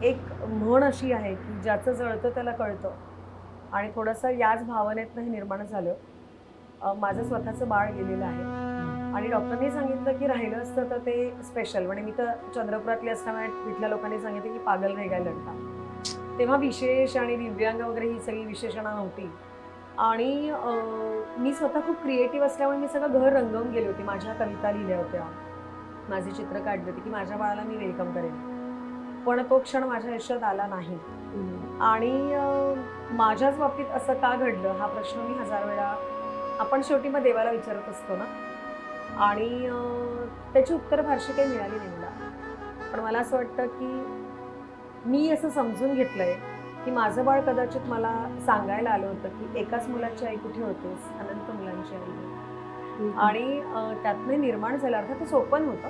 एक म्हण अशी आहे की ज्याचं जळतं त्याला कळतं आणि थोडंसं याच भावनेतनं हे निर्माण झालं. माझं स्वतःचं बाळ गेलेलं आहे हं. आणि डॉक्टरनी सांगितलं की राहिलं असतं तर ते स्पेशल म्हणजे मी तर चंद्रपुरातली असल्यामुळे तिथल्या लोकांनी सांगितलं की पागल रह गया लड़का. तेव्हा विशेष आणि दिव्यांग वगैरे ही सगळी विशेषणं नव्हती आणि मी स्वतः खूप क्रिएटिव्ह असल्यामुळे मी सगळं घर रंगवून गेले होते. माझ्या कविता लिहिल्या होत्या. माझी चित्र काढली होती की माझ्या बाळाला मी वेलकम करेन. पण तो क्षण माझ्या आयुष्यात आला नाही. हं. आणि माझ्याच बाबतीत असं का घडलं हा प्रश्न मी हजार वेळा आपण शेवटी मग देवाला विचारत असतो ना आणि त्याची उत्तरं फारशी काही मिळाली नाही मला. पण मला असं वाटतं की मी असं समजून घेतलंय की माझं बाळ कदाचित मला सांगायला आलं होतं की एकाच मुलाची आई कुठे होतेस, अनंत मुलांची आई हो. हं, हं. आणि त्यातनं निर्माण झालं अर्थात ते सोपं नव्हतं.